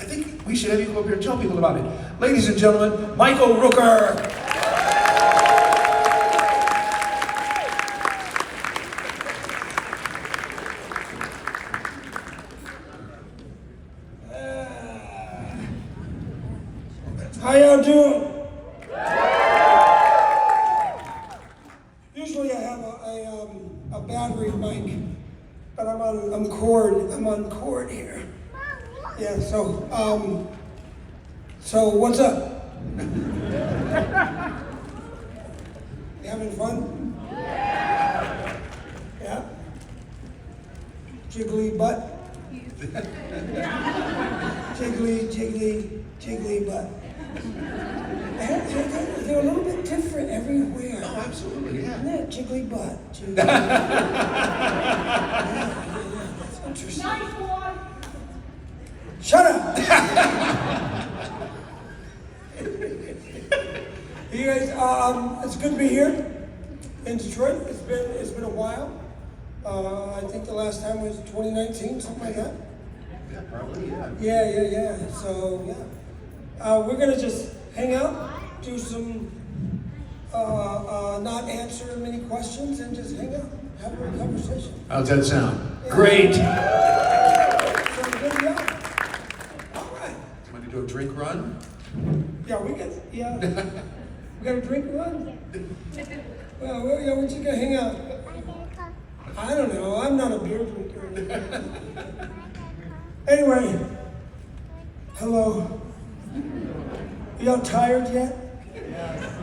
think we should have you go up here and tell people about it. Ladies and gentlemen, Michael Rooker. How y'all doing? Usually I have a battery mic, but I'm on cord here. Yeah, so what's up? You having fun? Yeah? Jiggly butt? Jiggly butt. They're a little bit different everywhere. Oh, absolutely, yeah. Isn't it? Jiggly butt. Yeah, that's interesting. Nice one. Shut up! You guys, it's good to be here in Detroit. It's been a while. I think the last time was 2019, something like that. Yeah, probably, yeah. Yeah. So, yeah. We're gonna just hang out, do some, not answer many questions, and just hang out, have a little conversation. How's that sound? Yeah. Great. Sound good, yeah? All right. Want to do a drink run? Yeah, we got a drink run? Well, we're just gonna hang out. I don't know, I'm not a beer drinker. Anyway, hello. Y'all tired yet?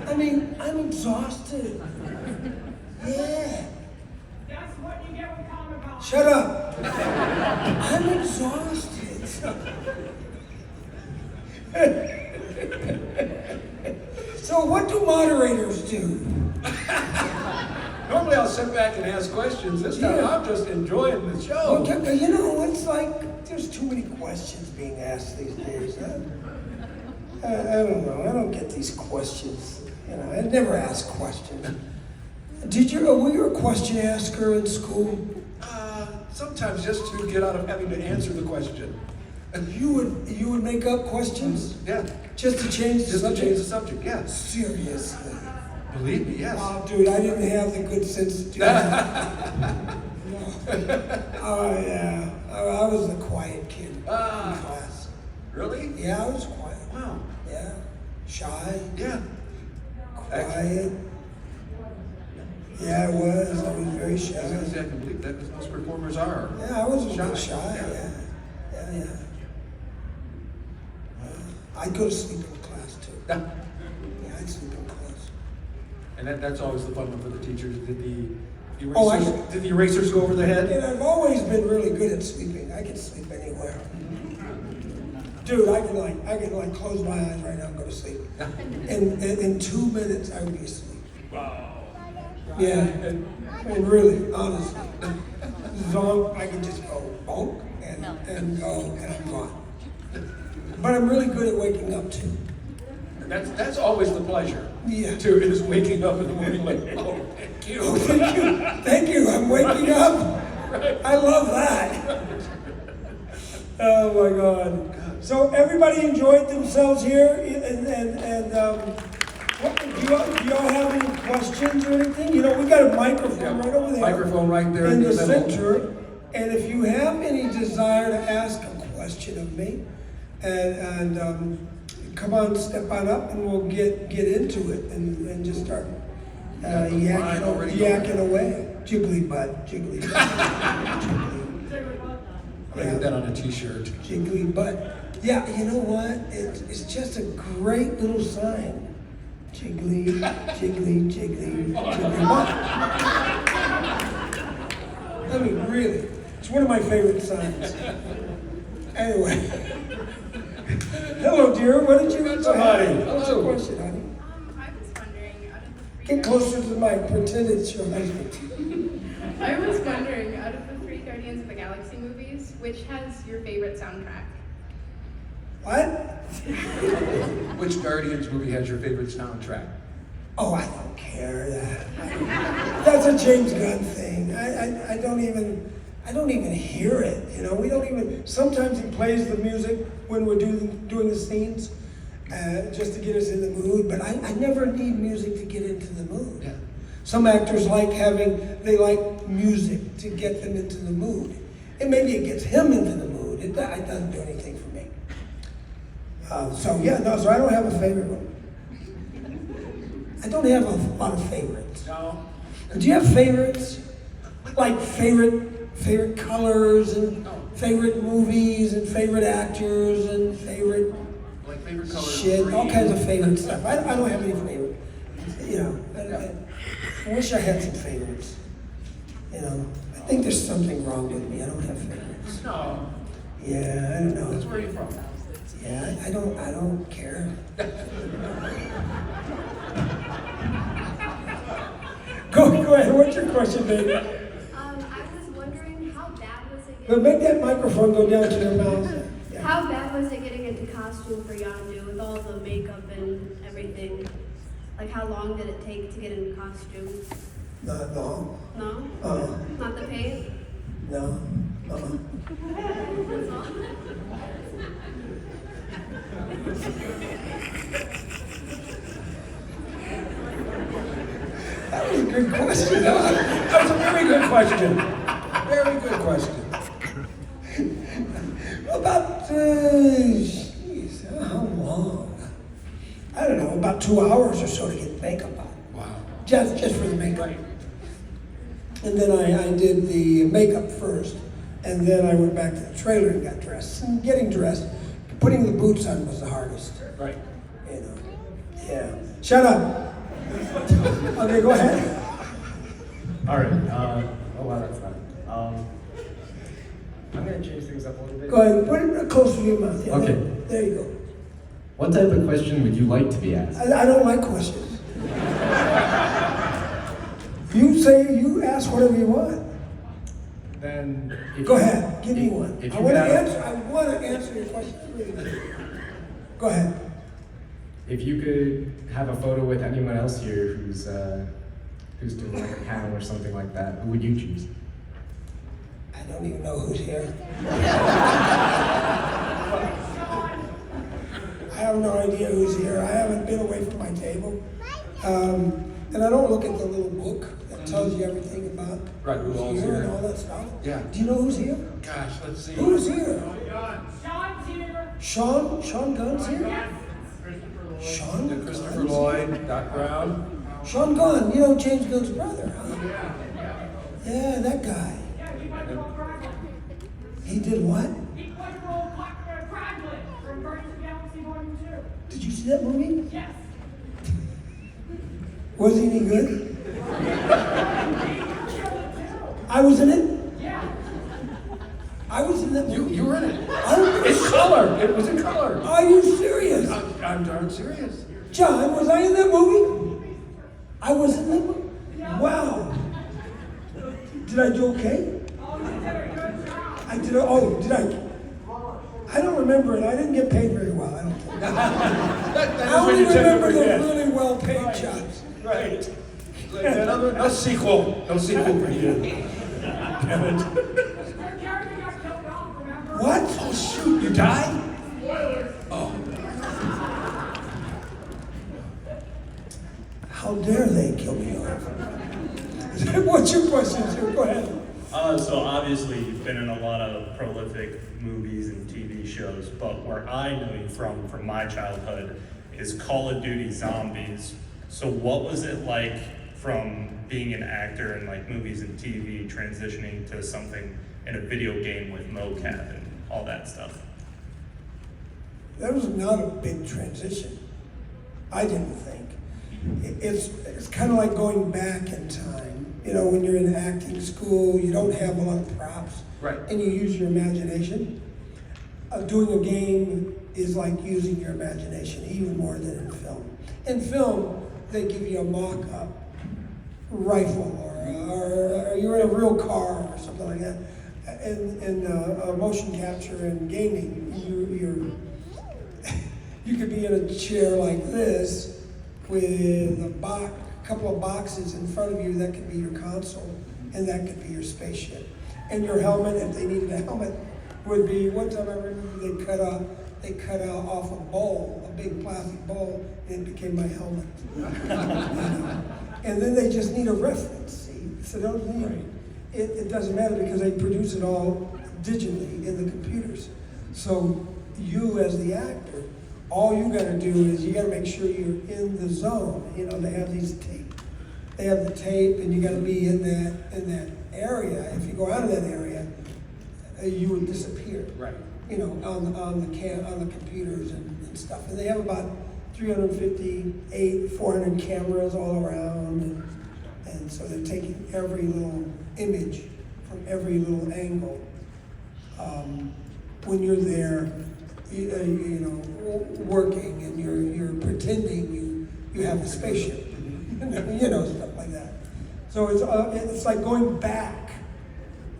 I mean, I'm exhausted. Yeah. That's what you get with Comic-Con. Shut up. I'm exhausted. So what do moderators do? Normally I'll sit back and ask questions. This time I'm just enjoying the show. Well, you know, it's like there's too many questions being asked these days. I don't know. I don't get these questions. You know, I never ask questions. Were you a question asker in school? Sometimes just to get out of having to answer the question. You would make up questions? Yeah. Just to change the subject? To change the subject, yeah. Seriously? Believe me, yes. Oh, dude, I didn't have the good sense to do that. No. Oh, yeah. I was the quiet kid in class. Really? Yeah, I was quiet. Wow. Yeah. Shy. Yeah. Quiet. Yeah, I was very shy. I was going to say, I can believe that because most performers are. Yeah, I was a little shy. Yeah. I'd go to sleep in class too. Yeah, I'd sleep in class. And that's always the fun one for the teachers. Did the erasers go over the head? And I've always been really good at sleeping. I can sleep anywhere. Dude, I can close my eyes right now and go to sleep. In 2 minutes, I would be asleep. Wow. Yeah, and really, honestly, as long I can just go bonk and go and I'm gone. But I'm really good at waking up too. That's always the pleasure. Yeah. Too, is waking up in the morning like, oh, thank you. Oh, thank you. I'm waking up. Right. I love that. Oh my God. So everybody enjoyed themselves here, and do y'all have any questions or anything? You know, we got a microphone right over there. Microphone right there in the center. And if you have any desire to ask a question of me, and come on, step on up, and we'll get into it and just start yakking away. Jiggly butt, jiggly butt. I'm gonna get that on a t-shirt. Jiggly butt. Yeah, you know what? It's just a great little sign. Jiggly, jiggly, jiggly, jiggly butt. I mean, really, it's one of my favorite signs. Anyway. Hello, dear. What did you want to say? What's your question, honey? I was wondering, out of the three... Get closer to the mic. Pretend it's your husband. I was wondering, out of the 3 Guardians of the Galaxy movies, which has your favorite soundtrack? What? Which Guardians movie has your favorite soundtrack? Oh, I don't care. That's a James Gunn thing. I don't even hear it. You know, we don't even. Sometimes he plays the music when we're doing the scenes, just to get us in the mood. But I never need music to get into the mood. Yeah. Some actors like music to get them into the mood. And maybe it gets him into the mood. It doesn't do anything for me. So I don't have a favorite one. I don't have a lot of favorites. No. Do you have favorites? Like favorite colors and favorite movies and favorite actors and favorite colors. Shit, all kinds of favorite stuff. I don't have any favorite. You know, I wish I had some favorites. You know, I think there's something wrong with me. I don't have favorites. No. Yeah, I don't know. That's where you're from. Yeah, I don't care. Go ahead. What's your question, baby? I was wondering how bad was it But make that microphone go down to your mouth. Yeah. How bad was it getting into costume for Yondu with all the makeup and everything? Like how long did it take to get into costume? Not long. No? Not the paint? No. That's all? That was a good question. That was a very good question. Very good question. About, how long? I don't know, about 2 hours or so to get makeup on. Wow. Just for the makeup. And then I did the makeup first, and then I went back to the trailer and got dressed. And getting dressed, putting the boots on was the hardest. Right. You know. Yeah. Shut up. Okay, go ahead. All right. Oh wow, that's fine. I'm gonna change things up a little bit. Go ahead. Put it closer to your mouth. Yeah, Okay. There you go. What type of question would you like to be asked? I don't like questions. You ask whatever you want. Then Go ahead. Give me one. If I you want to had- answer your question. Really. Go ahead. If you could have a photo with anyone else here who's doing like a panel or something like that, who would you choose? I don't even know who's here. I have no idea who's here. I haven't been away from my table. And I don't look at the little book that tells you everything about Right, who all's who's here here. and all that stuff. Yeah. Do you know who's here? Gosh, let's see. Who's here? Sean's here. Sean Gunn's here? Sean? The Christopher Gunn's? Lloyd, Doc Brown. Sean Gunn, you know James Gunn's brother, huh? Yeah, that guy. Yeah, he played Role Kraglin. He did what? He played Role Kraglin from Guardians of the Galaxy Volume 2. Did you see that movie? Yes. Was he any good? I was in it? Yeah. I was in that movie? You were in it. I- It's color. It was in color. Are you serious? I'm darn serious. John, was I in that movie? I was in that movie? Wow. Did I do okay? I did. Did I? I don't remember it. I didn't get paid very well. I don't think. That I is only when you tend to remember the forget. really well-paid jobs. Right. No sequel. No sequel for you. Damn it. Their character got killed off, remember? What? Oh shoot, you died? Oh. How dare they kill me off? What's your question, sir? Go ahead. So obviously you've been in a lot of prolific movies and TV shows, but where I know you from my childhood, is Call of Duty Zombies. So what was it like from being an actor in like movies and TV, transitioning to something in a video game with mocap and all that stuff? That was not a big transition. I didn't think. It's kind of like going back in time. You know, when you're in acting school, you don't have a lot of props. Right. And you use your imagination. Doing a game is like using your imagination, even more than in film. In film, they give you a mock-up rifle, or you're in a real car or something like that. In motion capture and gaming, you could be in a chair like this with a couple of boxes in front of you. That could be your console, and that could be your spaceship. And your helmet, if they needed a helmet, would be, one time I remember they cut they cut out off a bowl, a big plastic bowl, and it became my helmet. You know? And then they just need a reference, see? So they don't need, it doesn't matter because they produce it all digitally in the computers. So you as the actor, all you gotta do is you gotta make sure you're in the zone. You know, they have these tape. They have the tape and you gotta be in that area. If you go out of that area, you would disappear. Right. You know, on the computers and stuff. And they have about 350, 400 cameras all around, and so they're taking every little image from every little angle. When you're there, you know, working and you're pretending you have a spaceship, you know, stuff like that. So it's like going back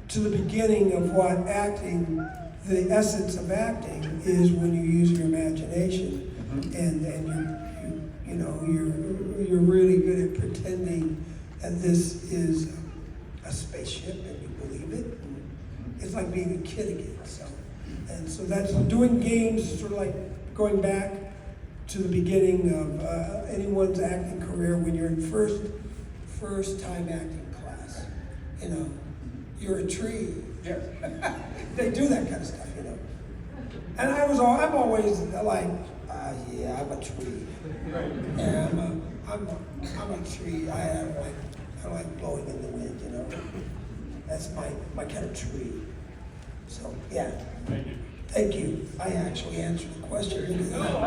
to the beginning of what acting. The essence of acting is when you use your imagination, and you're really good at pretending that this is a spaceship and you believe it. It's like being a kid again. So that's doing games, sort of like going back to the beginning of anyone's acting career when you're in first time acting class. You know, you're a tree. Yeah. They do that kind of stuff, you know. And I'm always like, yeah, I'm a tree. Right. Yeah, I'm a tree. I like blowing in the wind, you know. That's my kind of tree. So yeah. Thank you. Thank you. I actually answered the question. Well,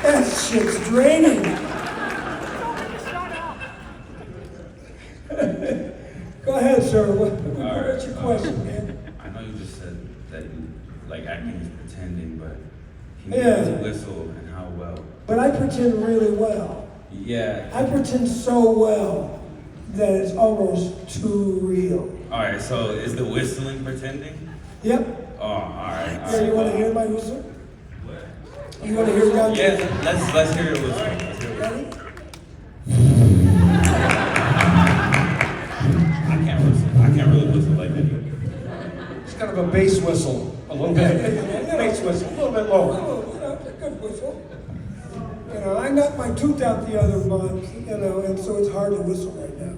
that shit's draining. Go ahead, sir. What's your question, man? I know you just said that you like acting is pretending, but can Yeah. you use a whistle and how well? But I pretend really well. Yeah. I pretend so well that it's almost too real. All right. So is the whistling pretending? Yep. Oh, all right. Yeah, you want to hear my whistle? You want to hear Gandil? Yeah. Let's hear it whistle. Let's hear it. Ready? I can't really whistle like that. It's kind of a bass whistle, a little bit. Bass whistle, a little bit lower. Oh, you know, it's a good whistle. You know, I knocked my tooth out the other month, you know, and so it's hard to whistle right now.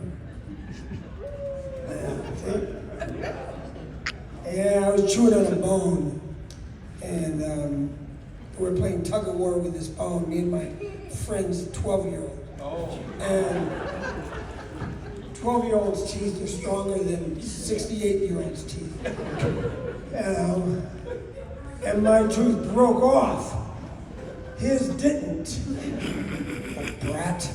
Yeah, I was chewing on a bone, and we were playing tug of war with this bone, me and my friend's 12-year-old. Oh. And 12-year-olds' teeth are stronger than 68-year-olds' teeth. And my tooth broke off. His didn't. A brat.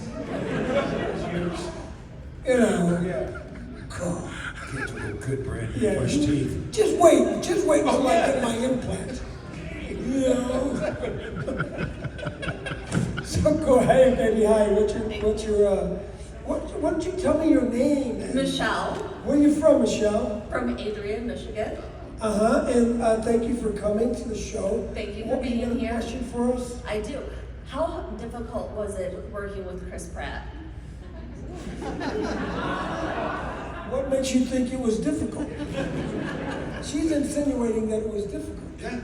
You know. God. Kids with a good brand Yeah, fresh teeth. Just wait until I get my implant. You know. So go ahead, baby. Hi. Why don't you tell me your name? Michelle. Where are you from, Michelle? From Adrian, Michigan. And thank you for coming to the show. Thank you for being You have a here. question for us? I do. How difficult was it working with Chris Pratt? What makes you think it was difficult? She's insinuating that it was difficult. Yeah.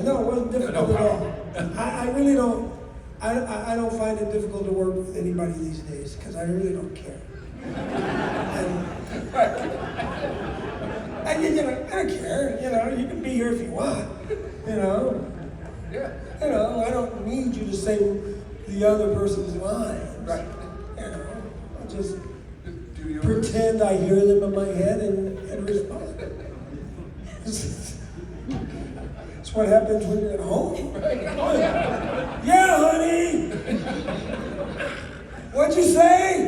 No, it wasn't difficult at all. I really don't. I don't find it difficult to work with anybody these days because I really don't care. I don't care. You know, you can be here if you want. You know. Yeah. You know, I don't need you to say the other person's lines. Right. You know, I just Do yours. pretend I hear them in my head and respond. It's what happens when you're at home. Yeah, honey. What'd you say?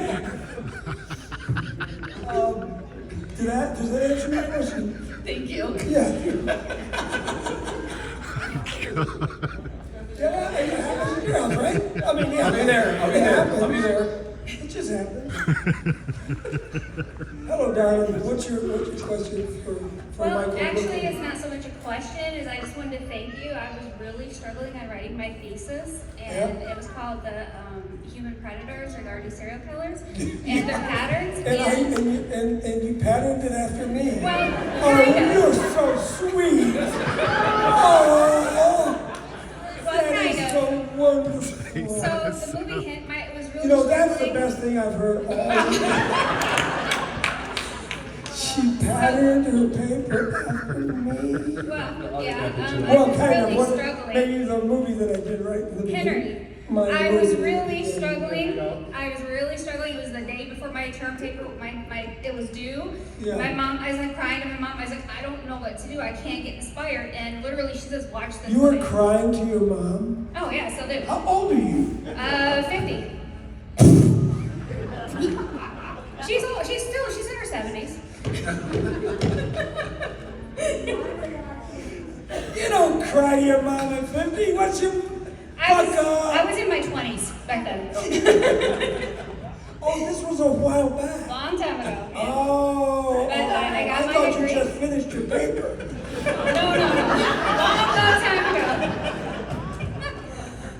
Does that answer your question? Thank you. Yeah. Yeah, it happens at your house, right? I mean, yeah. I'll be there. I'll be It there. happens. I'll be there. It just happens. Hello, darling. What's your question for Well, Michael? actually, it's not so much a question as I just wanted to thank you. I was really struggling on writing my thesis, and Yeah. it was called the human predators, or already serial killers, and their patterns. And you patterned it after me. Well, Oh, kinda. you're so sweet. Oh, Well, that is kind so of. wonderful. So the movie hint, it was really You know, that's the struggling. best thing I've heard all week. She patterned her paper after me. Well, yeah, I Well, was kind really of. What, struggling. maybe the movie that I did right in the beginning. Henry, My I was movie. really struggling. It was the day before my term paper, it was due. Yeah. My mom, I was like crying to my mom. I was like, I don't know what to do. I can't get inspired. And literally, she says, watch this You were movie. crying to your mom? Oh yeah, so did. How old are you? 50. She's old. She's in her 70s. You don't cry to your mom at 50. What's your I was in my 20s back then. Oh, this was a while back. Long time ago. Oh, But I got my thought degree. you just finished your paper. No. Long time ago.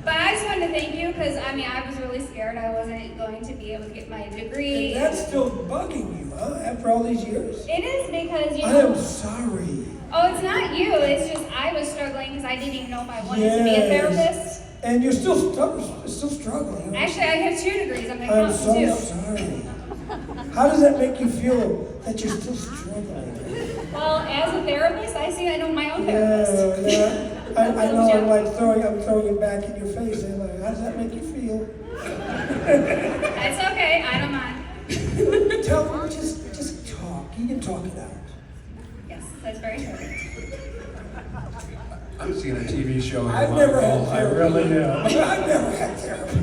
But I just wanted to thank you because I was really scared I wasn't going to be able to get my degree. And that's still bugging you, huh? After all these years? It is because I am sorry. Oh, it's not you. It's just I was struggling because I didn't even know if I wanted to be a Yes. therapist. And you're still struggling. Actually, I have 2 degrees. I'm an I'm accountant so too. sorry. How does that make you feel that you're still struggling? Well, as a therapist, I know my own therapist. Yeah. I know I'm like throwing it back in your face. And like, how does that make you feel? That's okay. I don't mind. Tell me, just talk. You can talk it out. Yes, that's very true. I'm seeing a TV show. I've never had I therapy. really do. I've never had therapy.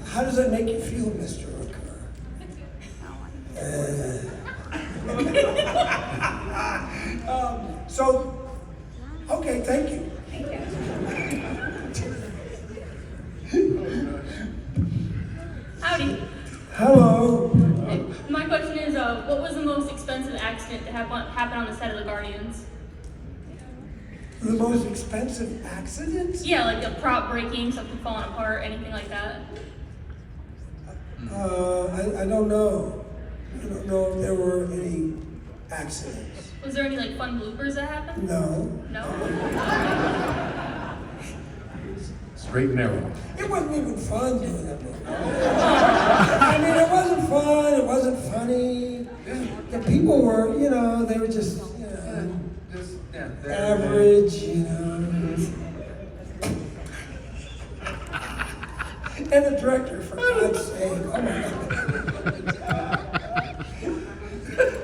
How does that make you feel, Mr. Rooker? Okay, thank you. Thank you. Howdy. Hello. My question is, what was the most expensive accident to happen on the set of The Guardians? The most expensive accident? Yeah, like a prop breaking, something falling apart, anything like that. I don't know. I don't know if there were any accidents. Was there any like fun bloopers that happened? No. No? Straight and narrow. It wasn't even fun doing that movie. I mean, it wasn't fun. It wasn't funny. The people were, they were just, average, And the director, for God's sake, oh my God.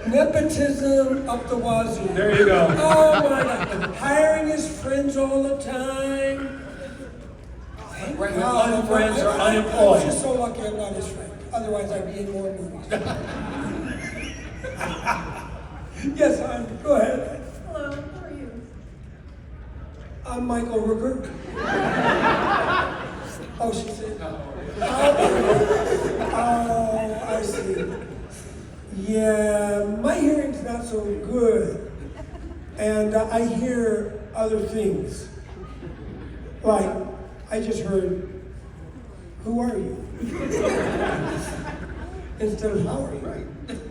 Nepotism up the wazoo. There you go. Oh my God. Hiring his friends all the time. Right, God, unfriends or I was unemployed. just so lucky I'm not his friend. Otherwise, I'd be in more movies. Yes, go ahead. Hello, how are you? I'm Michael Rooker. Oh, she said. Oh, I see. Yeah, my hearing's not so good. And I hear other things. Like, I just heard, who are you? Instead of how are you?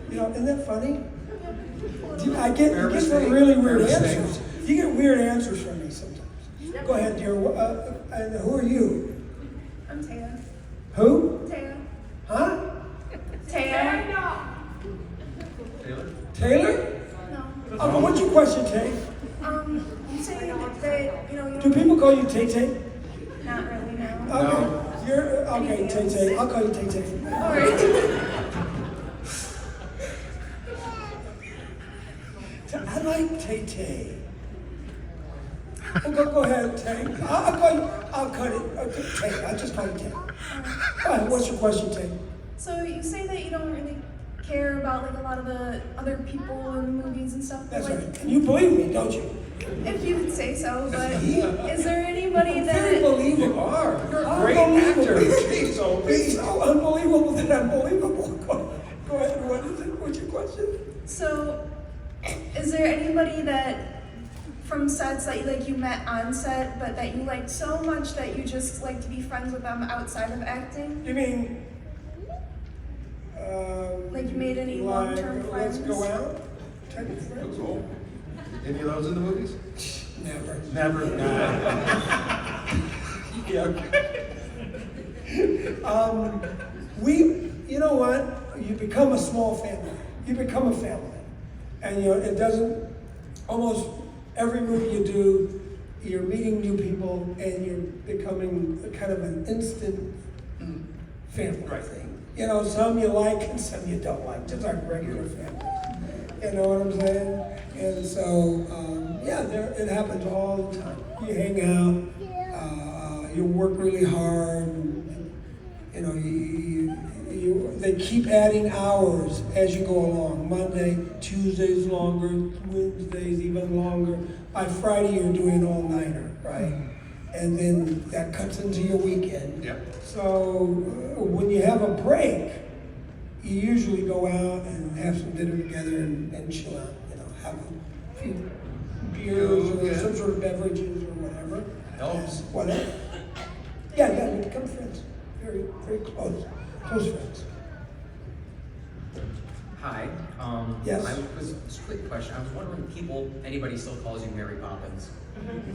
Isn't that funny? You get some really weird answers. You get weird answers from me sometimes. Go ahead, dear. And who are you? I'm Taya. Who? Taya. Huh? Taya. Taylor? No. Okay, what's your question, Tay? You say that, Do people call you Tay Tay? not really, no. Okay. Okay, Tay Tay. I'll call you Tay Tay. All right. I like Tay Tay. Go ahead, Tay. I'll cut it. Okay, Tay. I'll just call you Tay. Go ahead, what's your question, Tay? So you say that you don't really care about a lot of the other people in movies and stuff. That's right. And you believe me, don't you? If you would say so, but is there anybody Very that? believable. You're a great actor. Jeez, oh, It's so unbelievable that I'm believable. Go ahead, what is it? What's your question? So, is there anybody that from sets that you met on set, but that you liked so much that you just like to be friends with them outside of acting? You mean? Like you made any long-term friends? Let's go out? Type of friends? Cool. Any of those in the movies? Never. Never. Yeah. You know what? You become a small family. You become a family. And it doesn't, almost every movie you do, you're meeting new people and you're becoming kind of an instant family thing. Some you like and some you don't like, just like regular family. You know what I'm saying? And so, it happens all the time. You hang out, you work really hard, they keep adding hours as you go along. Monday, Tuesdays longer, Wednesdays even longer. By Friday, you're doing all-nighter, right? And then that cuts into your weekend. Yep. So when you have a break, you usually go out and have some dinner together and chill out. Have a few beers or some sort of beverages or whatever. Helps. Whatever. Yeah, we become friends. Very, very close friends. Hi. Yes. Just a quick question. I was wondering if anybody still calls you Mary Poppins?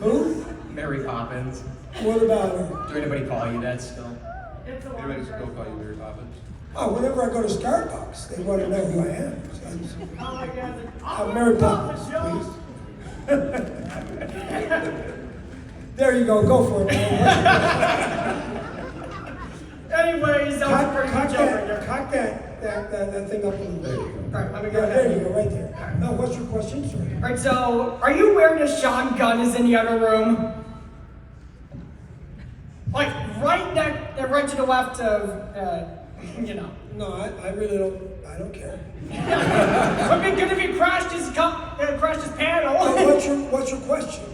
Who? Mary Poppins. What about her? Do anybody call you that still? Anybody still call you Mary Poppins? Oh, whenever I go to Starbucks, they want to know who I am. So Mary Poppins, please. There you go for it. Anyways, that was pretty much over here. Cock that thing up a little bit. Right, let me go Yeah, ahead. there you go, right there. Now, what's your question, sir? Alright, so, are you aware that Sean Gunn is in the other room? Like, right to the left of, No, I really don't care. Would be good if he crashed his panel. What's your question?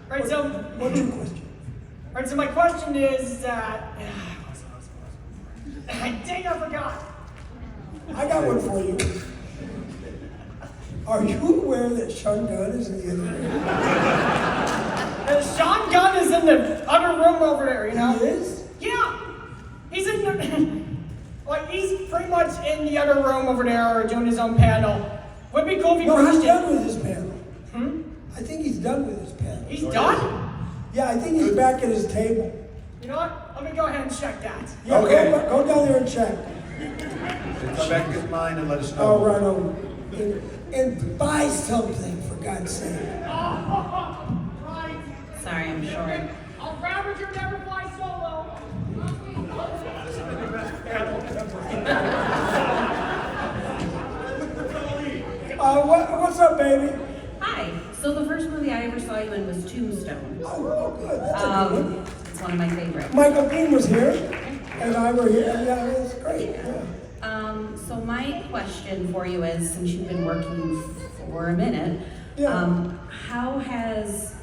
Right, so. What's your question? Alright, so my question is that. Dang, I forgot. I got one for you. Are you aware that Sean Gunn is in the other room? Sean Gunn is in the other room over there, He is? Yeah. He's in the. He's pretty much in the other room over there doing his own panel. Would be cool if he No, crashed he's it. done with his panel. Hmm? I think he's done with his panel. He's done? Yeah, I think he's back at his table. You know what? Let me go ahead and check that. Yeah, Okay. Go down there and check. Come back and get mine and let us know. Oh, right on. And buy something, for God's sake. Right. Sorry, I'm short. I'll Ravager never fly solo. What's up, baby? Hi. So the first movie I ever saw you in was Tombstone. Oh, good. That's a good one. It's one of my favorites. Michael Dean was here, and I were here. Yeah, it was great. Yeah. So my question for you is, since you've been working for a minute, how has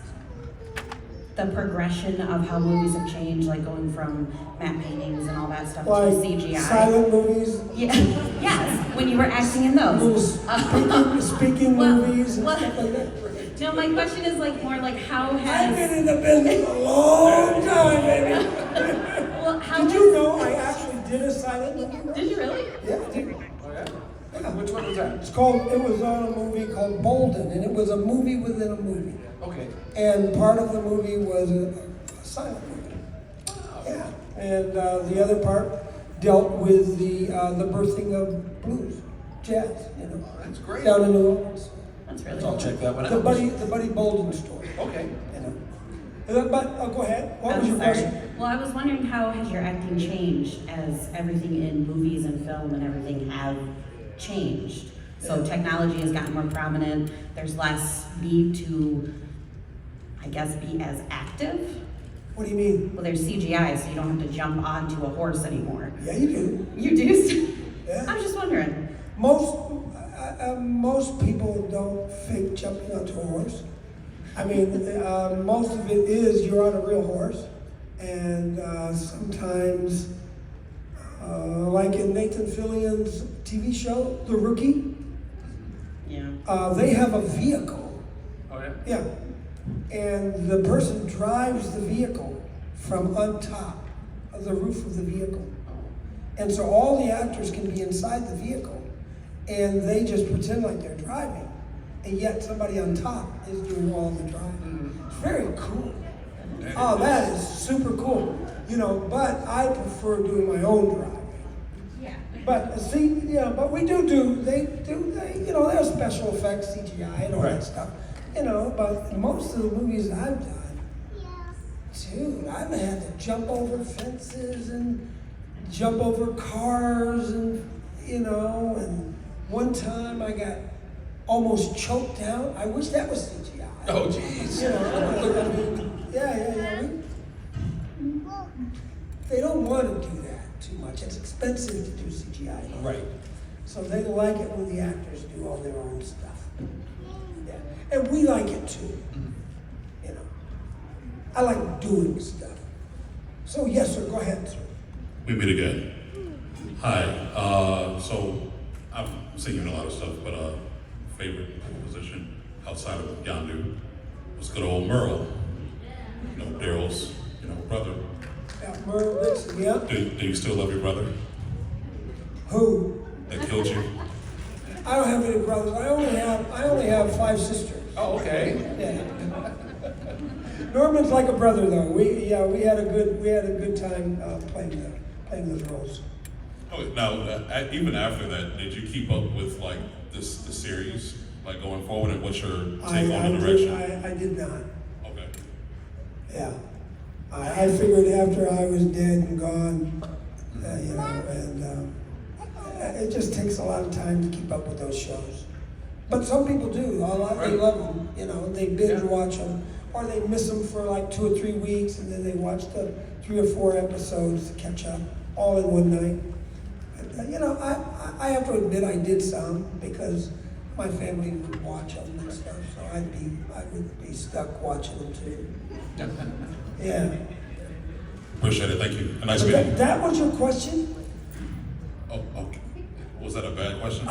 the progression of how movies have changed, like going from matte paintings and all that stuff Like to CGI? silent movies? Yeah. Yes, when you were acting in those. Speaking movies and stuff like that. No, my question is more like how has... I've been in the business a long time, baby. Well, how Did you know I actually did a silent movie? Did you really? Yeah, I did. Oh, yeah? Which one was that? It was on a movie called Bolden, and it was a movie within a movie. Okay. And part of the movie was a silent movie. Yeah. And the other part dealt with the birthing of blues, jazz, That's great. down in New Orleans. That's really I'll check that one The out. Buddy Bolden story. Okay. But go ahead. What was your question? Well, I was wondering how has your acting changed as everything in movies and film and everything have changed? So technology has gotten more prominent. There's less need to, I guess, be as active. What do you mean? Well, there's CGI, so you don't have to jump onto a horse anymore. Yeah, you do. You do? Yeah. I was just wondering. Most people don't fake jumping onto a horse. I mean, most of it is you're on a real horse, and sometimes, like in Nathan Fillion's TV show, The Rookie, Yeah. they have a vehicle. Oh, yeah? Yeah, and the person drives the vehicle from on top of the roof of the vehicle. And so all the actors can be inside the vehicle, and they just pretend like they're driving, and yet somebody on top is doing all the driving. It's very cool. Oh, that is super cool. You know, but I prefer doing my own driving. Yeah. But see, yeah, but we you know, there's special effects, CGI, and all that stuff. You know, but most of the movies I've done, dude, I've had to jump over fences and jump over cars, and you know, and one time I got almost choked out. I wish that was CGI. Oh, jeez. You know, I mean, yeah. They don't want to do that too much. It's expensive to do CGI. Right. So they like it when the actors do all their own stuff. Yeah. And we like it too. You know. I like doing stuff. So yes, sir, go ahead, sir. We meet again. Hi. So I've seen you in a lot of stuff, but favorite position outside of Yondu was good old Merle. You know, Daryl's, brother. Yeah, Merle, Dixon, yeah. Do you still love your brother Who? that killed you? I don't have any brothers. I only have 5 sisters. Oh, okay. Yeah. Norman's like a brother, though. We had a good time playing those roles. Oh, now, even after that, did you keep up with like this series, like going forward, and what's your take on the direction? I did not. Okay. Yeah. I figured after I was dead and gone, you know, and it just takes a lot of time to keep up with those shows. But some people do. They love them. You know, they binge watch them, or they miss them for like 2 or 3 weeks, and then they watch the 3 or 4 episodes to catch up all in one night. But, you know, I have to admit I did some because my family would watch them and stuff, so I would be stuck watching them too. Yeah. Appreciate it. Thank you. A nice meeting. That was your question? Oh, okay. Was that a bad question?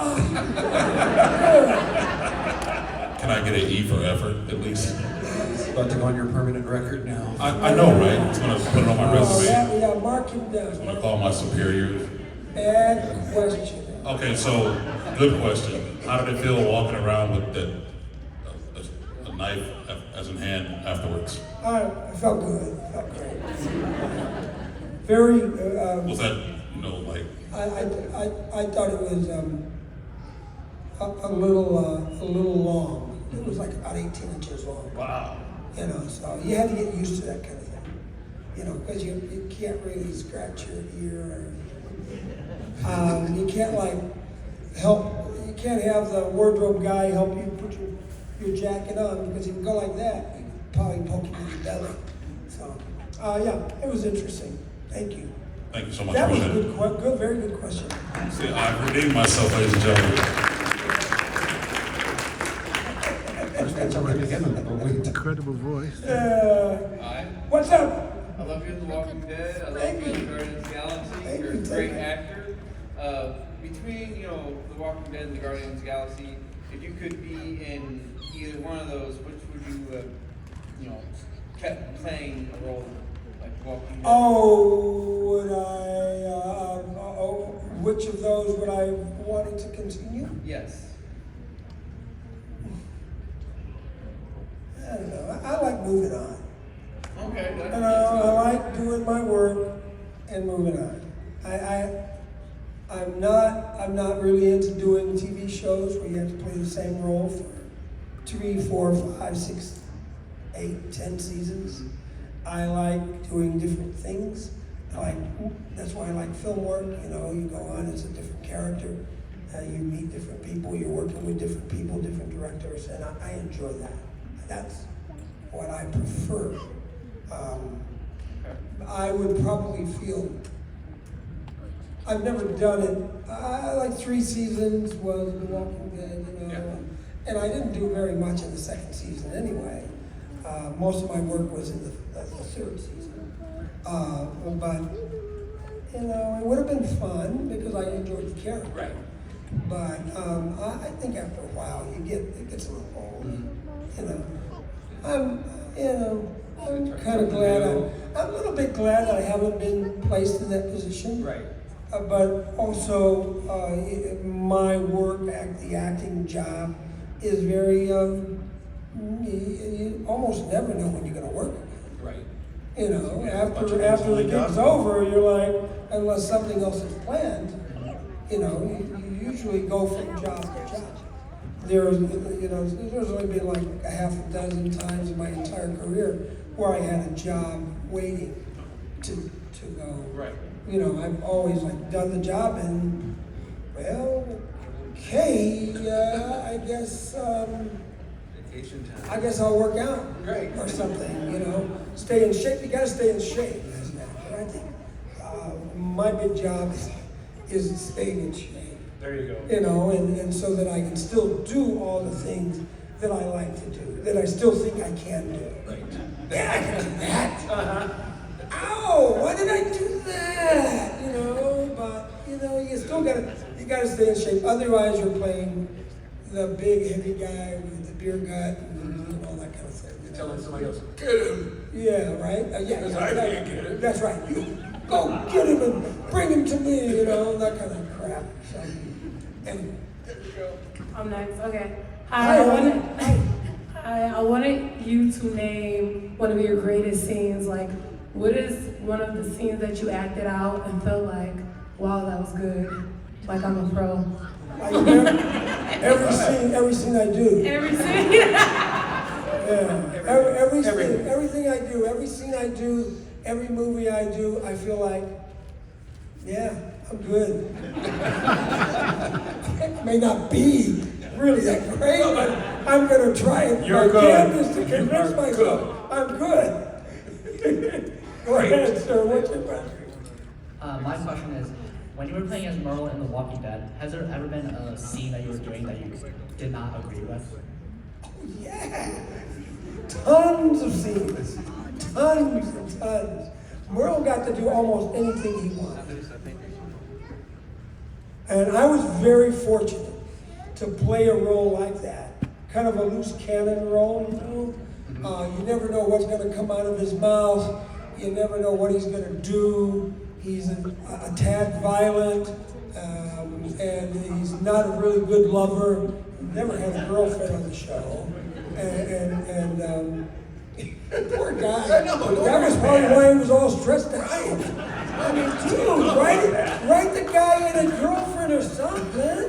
Can I get an E for effort, at least? It's about to go on your permanent record now. I know, right? It's going to put it on my resume. Yeah, mark him down. It's going to call my superiors. Bad question. Okay, so, good question. How did it feel walking around with a knife as in hand afterwards? I felt good. Felt great. Very. Was that, like? I thought it was a little long. It was like about 18 inches long. Wow. You know, so you had to get used to that kind of thing. You know, because you can't really scratch your ear. You can't you can't have the wardrobe guy help you put your jacket on, because if you go like that, you could probably poke you in the belly. So, yeah, it was interesting. Thank you. Thank you so much. That was a Appreciate good, very good question. See, I've redeemed myself, ladies and gentlemen. Incredible voice. What's up? I love you in The Walking Dead. I love you in Guardians of the Galaxy. You're a great actor. Between, The Walking Dead and the Guardians of the Galaxy, if you could be in either one of those, which would you kept playing a role like Walking Dead? Oh, would which of those would I wanted to continue? Yes. I don't know. I like moving on. Okay. I like doing my work and moving on. I'm not really into doing TV shows where you have to play the same role for 3, 4, 5, 6, 8, 10 seasons. I like doing different things. That's why I like film work. You go on as a different character. You meet different people. You're working with different people, different directors, and I enjoy that. That's what I prefer. I would probably feel. I've never done it. Like 3 seasons was The Walking Dead, and I didn't do very much in the 2nd season anyway. Most of my work was in the 3rd season. But it would have been fun because I enjoyed the character. Right. But I think after a while it gets a little old. I'm kind of glad. I'm a little bit glad that I haven't been placed in that position. Right. But also, my work, the acting job, is very. You almost never know when you're going to work. Right. You know, after the gig's over, you're like, unless something else is planned, you know, you usually go from job to job. There's only been like a half a dozen times in my entire career where I had a job waiting to go. Right. You know, I've always like done the job and, well, okay, I guess. Vacation time. I guess I'll work out Great. or something, you know. Stay in shape. You gotta stay in shape as an actor. I think my big job is staying in shape. There you go. You know, and so that I can still do all the things that I like to do, that I still think I can do. Right. Yeah, I can do that. Ow! Why did I do that? You know, but you know, you still gotta stay in shape. Otherwise, you're playing the big heavy guy with the beer gut and all that kind of thing. You're telling somebody else, get him. Yeah, right? Yeah, Because I can't get him. That's right. You go get him and bring him to me, you know, that kind of crap. So, and I'm next. Okay. Hi, I wanted you to name one of your greatest scenes. Like, what is one of the scenes that you acted out and felt like, wow, that was good? Like I'm a pro. every scene I do. Every scene. Yeah. Everything I do, every scene I do, every movie I do, I feel like, yeah, I'm good. It may not be really that great, but I'm gonna try it. You're My good. damnedest to convince myself I'm good. Go ahead, sir. What's your question? My question is, when you were playing as Merle in The Walking Dead, has there ever been a scene that you were doing that you did not agree with? Yeah, tons of scenes, tons and tons. Merle got to do almost anything he wanted. And I was very fortunate to play a role like that. Kind of a loose cannon role, you know? You never know what's gonna come out of his mouth. You never know what he's gonna do. He's a tad violent, and he's not a really good lover. Never had a girlfriend on the show. And poor guy. That was probably why he was all stressed out. I mean, dude, write the guy in a girlfriend or something.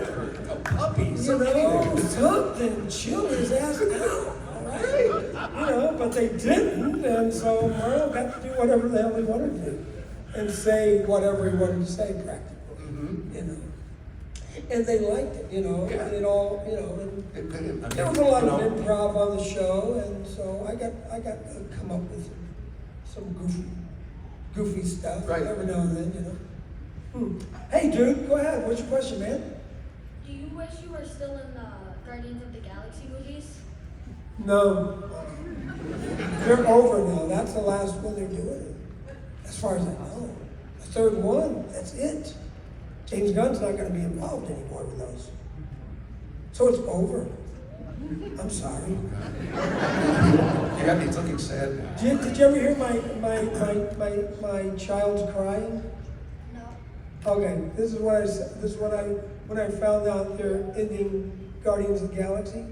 A puppy. You know, something. Chill his ass out. All right? You know, but they didn't, and so Merle got to do whatever the hell he wanted to do. And say whatever he wanted to say practically, you know. And they liked it, you know, and it all, you know, and there was a lot of improv on the show, and so I got to come up with some goofy stuff every now and then, you know. Hey, dude, go ahead. What's your question, man? Do you wish you were still in the Guardians of the Galaxy movies? No. They're over now. That's the last one they're doing. As far as I know. The third one, that's it. James Gunn's not going to be involved anymore with those. So it's over. I'm sorry. You got me looking sad now. Did you ever hear my child's crying? No. Okay, this is what I said. This is what when I found out they're ending Guardians of the Galaxy.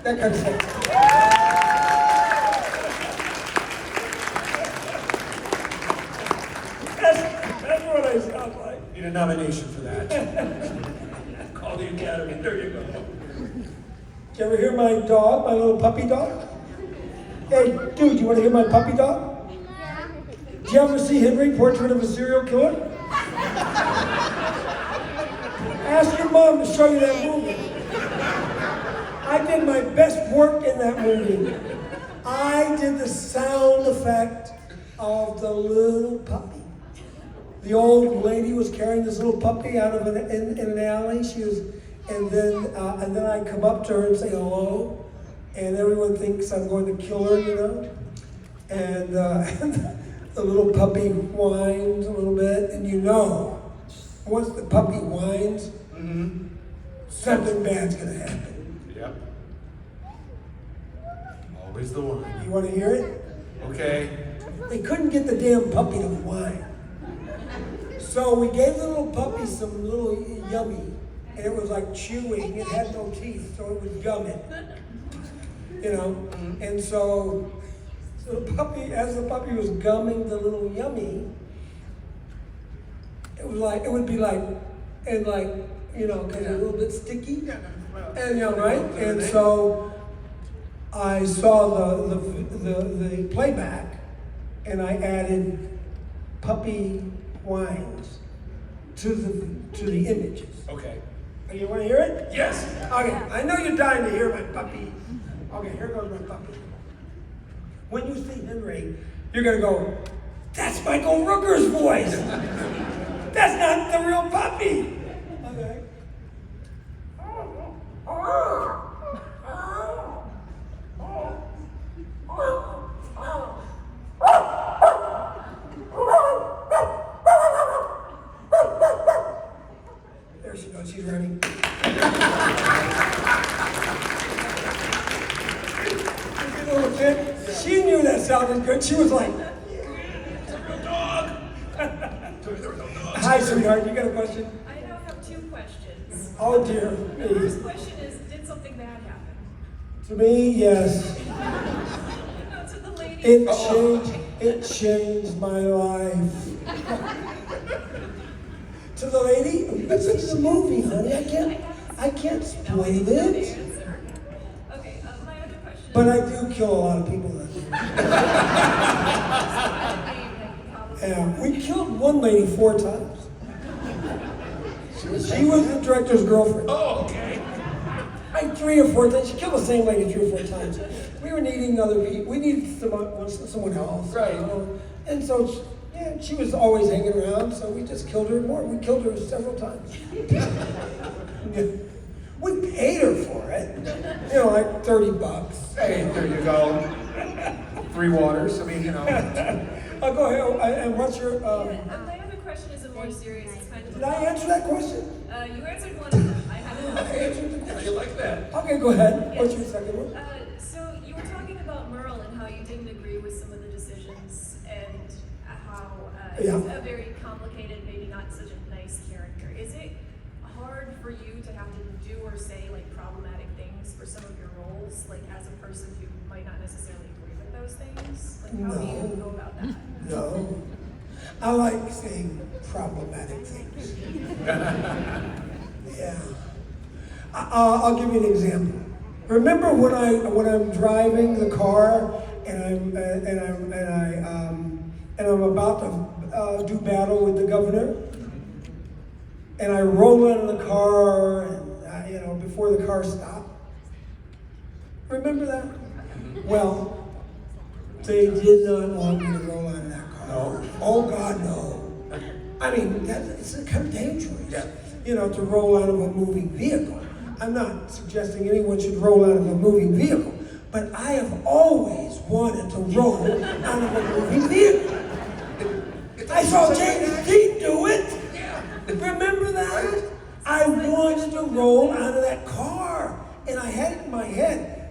That kind of stuff. That's what I sound like. Need a nomination for that. Call the Academy. There you go. Did you ever hear my dog, my little puppy dog? Hey, dude, you want to hear my puppy dog? Yeah. Did you ever see Henry, Portrait of a Serial Killer? Ask your mom to show you that movie. I did my best work in that movie. I did the sound effect of the little puppy. The old lady was carrying this little puppy out of in an alley. She was and then I come up to her and say hello, and everyone thinks I'm going to kill her, you know, and the little puppy whines a little bit, and you know, once the puppy whines, something bad's gonna happen. Yep. Always the one. You wanna hear it? Okay. They couldn't get the damn puppy to whine. So we gave the little puppy some little yummy, and it was like chewing. It had no teeth, so it was gumming. You know, and so the puppy, as the puppy was gumming the little yummy, it would be like, and like, you know, kind of a little bit sticky, and you know, right? And so I saw the playback, and I added puppy whines to the images. Okay. You want to hear it? Yes. Okay. I know you're dying to hear my puppy. Okay, here goes my puppy. When you see Henry, you're gonna go, "That's Michael Rooker's voice. That's not the real puppy." Okay. There she goes. She's running. She knew that sounded good. She was like, "Hi, sweetheart. You got a question?" I now have two questions. Oh dear. The first question is, did something bad happen? To me, yes. No, to the lady. It changed my life. To the lady, this is the movie, honey. I can't spoil it. Okay, my other question. But I do kill a lot of people. Yeah, we killed one lady 4 times. She was the director's girlfriend. Oh, okay. Like 3 or 4 times. She killed the same lady 3 or 4 times. We were needing other people. We needed someone else. Right. You know? And so, she was always hanging around, so we just killed her more. We killed her several times. Yeah. We paid her for it. You know, like $30. Hey, there you go. 3 waters. I mean, you know. I'll go ahead. And what's your... My other question is a more serious. It's kind of. Did I answer that question? You answered one of them. I haven't. I answered the question. You like that? Okay, go ahead. Yes. What's your second one? So you were talking about Merle and how you didn't agree with some of the decisions and how he's a very complicated, maybe not such a nice character. Is it hard for you to have to do or say like problematic things for some of your roles, like as a person who might not necessarily agree with those things? Like how do you go about that? No. I like saying problematic things. Yeah. I'll give you an example. Remember when I'm driving the car and I'm about to do battle with the governor, and I roll out of the car, and before the car stopped. Remember that? Well, they did not want me to roll out of that car. No. Oh God, no. I mean, it's kind of dangerous. Yeah. To roll out of a moving vehicle. I'm not suggesting anyone should roll out of a moving vehicle, but I have always wanted to roll out of a moving vehicle. I saw James Dean do it. Remember that? I wanted to roll out of that car, and I had it in my head.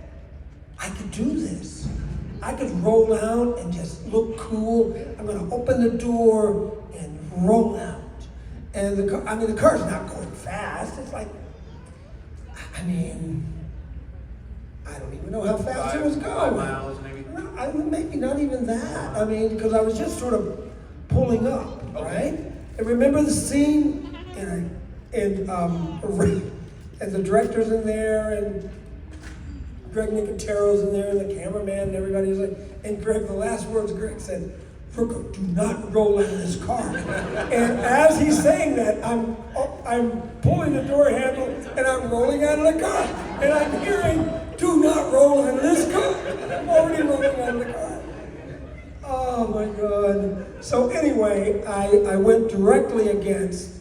I could do this. I could roll out and just look cool. I'm going to open the door and roll out. And the car's not going fast. It's like, I don't even know how fast it was going. 5 miles, maybe? No, maybe not even that. I mean, because I was just sort of pulling up, right? And remember the scene? And the director's in there, and Greg Nicotero's in there, and the cameraman, and everybody's like, and Greg, the last words Greg said, "Rooker, do not roll out of this car." And as he's saying that, I'm pulling the door handle, and I'm rolling out of the car, and I'm hearing, "Do not roll out of this car." I'm already rolling out of the car. Oh my God. So anyway, I went directly against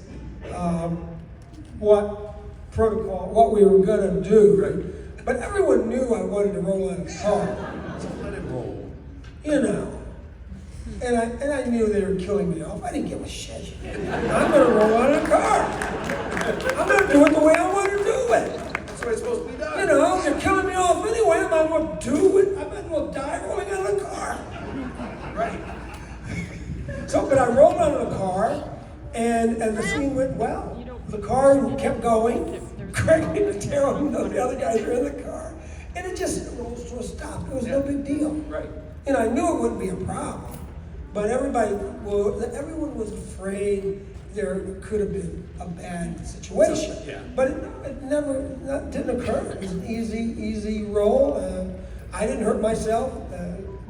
what protocol, what we were gonna do. Right. But everyone knew I wanted to roll out of the car. So let it roll. You know. And I knew they were killing me off. I didn't give a shit. I'm gonna roll out of the car. I'm gonna do it the way I want to do it. That's the way it's supposed to be done. You know, they're killing me off anyway. I might as well do it. I might as well die rolling out of the car. Right. So, but I rolled out of the car, and the scene went well. The car kept going. Craig and Terrell, the other guys were in the car, and it just rolls to a stop. It was no big deal. Right. You know, I knew it wouldn't be a problem, but everyone was afraid there could have been a bad situation. Yeah. But it didn't occur. It was an easy roll. I didn't hurt myself.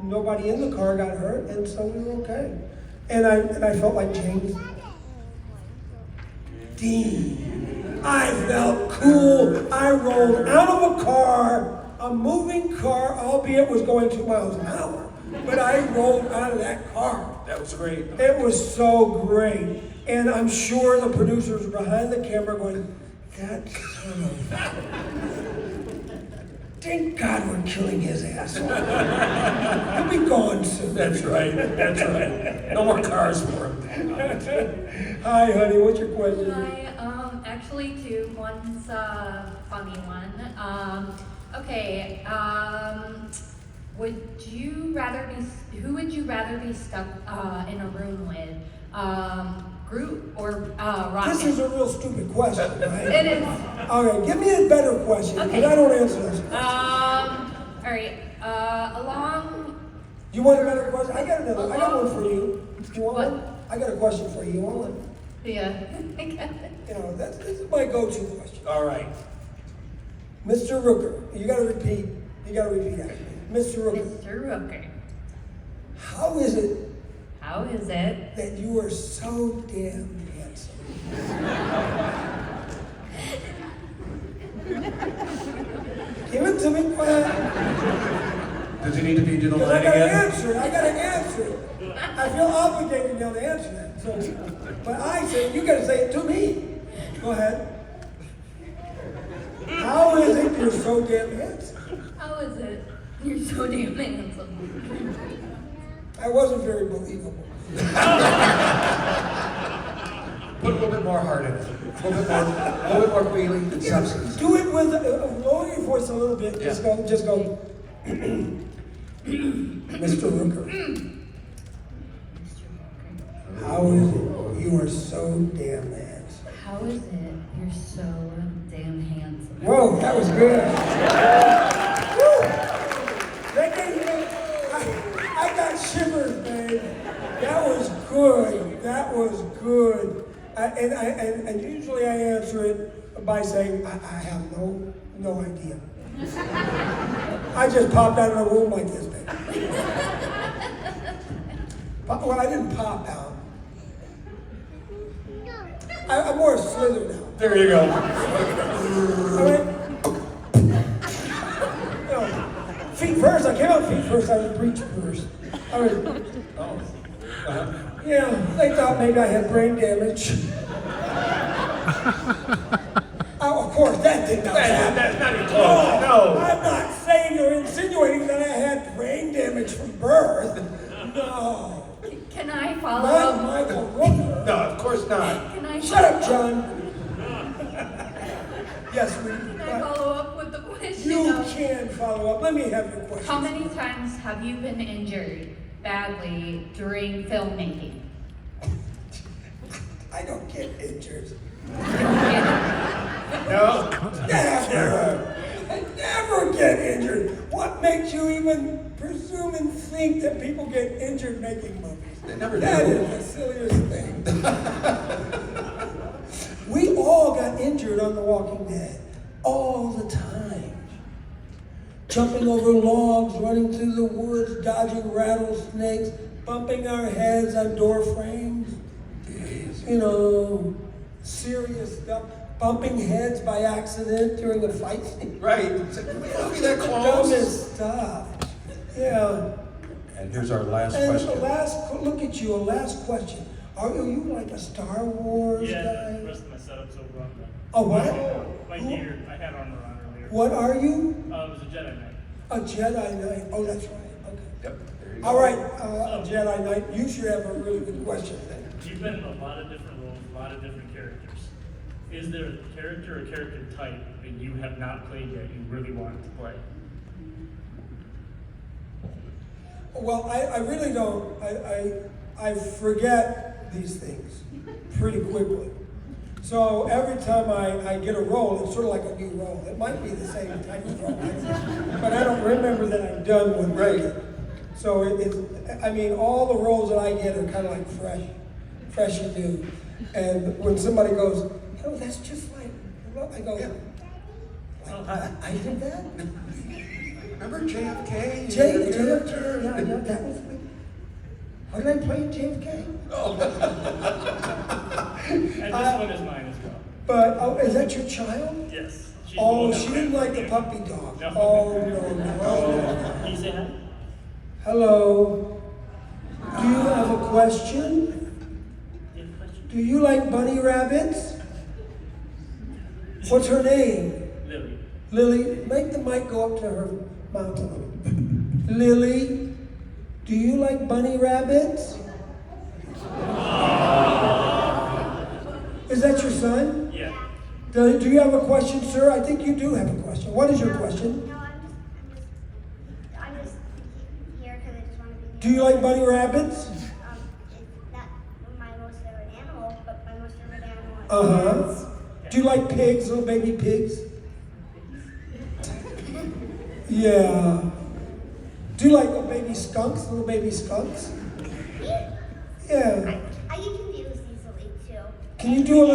Nobody in the car got hurt, and so we were okay. And I felt like James Dean. I felt cool. I rolled out of a car, a moving car, albeit it was going 2 miles an hour. But I rolled out of that car. That was great. It was so great. And I'm sure the producers were behind the camera going, that son of... Thank God we're killing his ass. He'll be gone soon. That's right. That's right. No more cars for him. Hi, honey. What's your question? Hi. Actually, two. One's a funny one. Okay. Who would you rather be stuck in a room with? Groot or Rocket? This is a real stupid question, right? It is. Okay, give me a better question, because I don't answer this question. All right. You want a better question? I got one for you. You want one? I got a question for you. You want one? Yeah. I got it. You know, this is my go-to question. All right. Mr. Rooker, you gotta repeat after me. Mr. Rooker. Mr. Rooker. How is it that you are so damn handsome? Give it to me. Does he need to be to the line I gotta again? answer it. I feel obligated now to answer that. So, but I say, you gotta say it to me. Go ahead. How is it you're so damn handsome? How is it you're so damn handsome? I wasn't very believable. Put a little bit more heart in it. A little bit more feeling and substance. Do it with lower your voice a little bit. Yeah. Just go. Mr. Rooker. How is it you are so damn handsome? How is it you're so damn handsome? Whoa, that was good. Woo! I got shivers, babe. That was good. And usually I answer it by saying, I have no idea. I just popped out of the room like this, babe. Well, I didn't pop out. I'm more a Slither now. There you go. Feet first. I came out feet first. I was breech first. Yeah, they thought maybe I had brain damage. Of course, that did not happen. That's not even close. No. I'm not saying or insinuating that I had brain damage from birth. No. Can I follow Not up? Michael Rooker. No, of course not. Can I Shut up, John. Yes, Can I follow up with the question You of can follow up. Let me have your question. how many times have you been injured badly during filmmaking? I don't get injured. No. Never get injured. What makes you even presume and think that people get injured making movies? They never do. That is the silliest thing. We all got injured on The Walking Dead. All the time. Jumping over logs, running through the woods, dodging rattlesnakes, bumping our heads on door frames. You know, serious stuff. Bumping heads by accident during a fight scene. Right. Look at that close. Dumbest stuff. Yeah. And here's our last And question. look at you, a last question. Are you like a Star Wars guy? The rest of my setup's over on A what? My gear. I had armor on earlier. What are you? It was a Jedi Knight. A Jedi Knight. Oh, that's right. Okay. Yep, there you go. All right, a Jedi Knight. You should have a really good question then. You've been in a lot of different roles, a lot of different characters. Is there a character or character type that you have not played yet you really wanted to play? Well, I really don't. I forget these things pretty quickly. So every time I get a role, it's sort of like a new role. It might be the same type of role, but I don't remember that I'm done with it. So I mean, all the roles that I get are kind of like fresh and new. And when somebody goes, oh, that's just like, I go, yeah. I did that? Remember JFK? JFK, yeah, I know, that was me. How did I play JFK? And this one is mine as well. But, oh, is that your child? Yes. Oh, she didn't like the puppy dog. No. Oh, no. Can you say hi? Hello. Do you have a question? Do you like bunny rabbits? What's her name? Lily. Lily, make the mic go up to her mouth a little. Lily, do you like bunny rabbits? Is that your son? Yeah. Do you have a question, sir? I think you do have a question. What is your question? No, I'm just here because I just want to be here. Do you like bunny rabbits? It's not my most favorite animal, but my most favorite animal is Uh-huh. Do you like pigs, little baby pigs? Yeah. Do you like little baby skunks, little baby skunks? Yeah. I get confused easily too. Can you do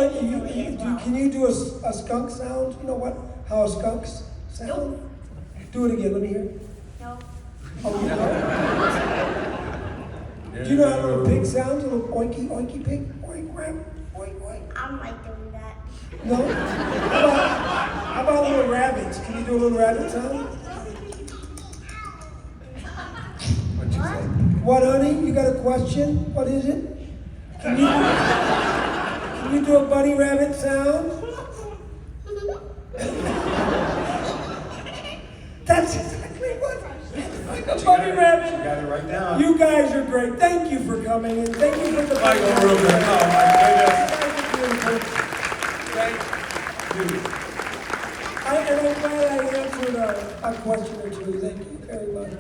can you do a skunk sound? You know what? How a skunk sound? Nope. Do it again. Let me hear it. No. Oh, you know? Do you know how a little pig sounds? A little oinky oinky pig? Oink oink oink oink. I'm like doing that. No? How about little rabbits? Can you do a little rabbit sound? What'd you say? What, honey? You got a question? What is it? Can you do a bunny rabbit sound? That's exactly what. Like a bunny rabbit. You got it right down. You guys are great. Thank you for coming and thank you for the Michael Rooker. Oh my goodness. Thank you. And I'm glad I answered a question or two. Thank you very much.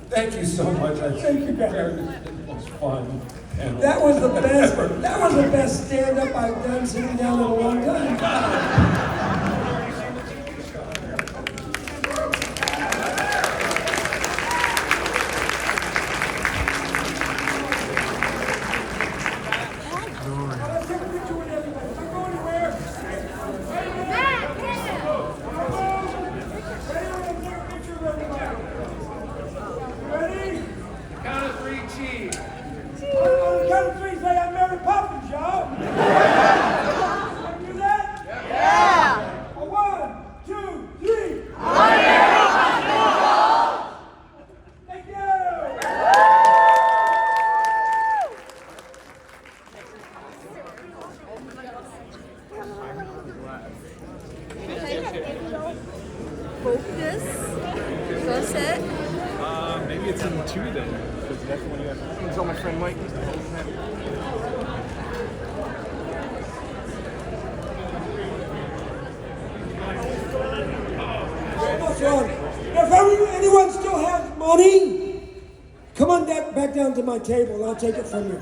Thank you so much. Thank you, guys. It was fun. And That was the best. That was the best stand-up I've done sitting down in a long time. Count of three, cheese. On the count of three, say I'm Mary Poppins, y'all. Can you do that? Yeah. 1, 2, 3. Thank you. Focus. Go set. Maybe it's in 2 then, because that's the one you have. I'm gonna tell my friend Mike. He's holding that. If anyone still has money, come on back down to my table and I'll take it from you.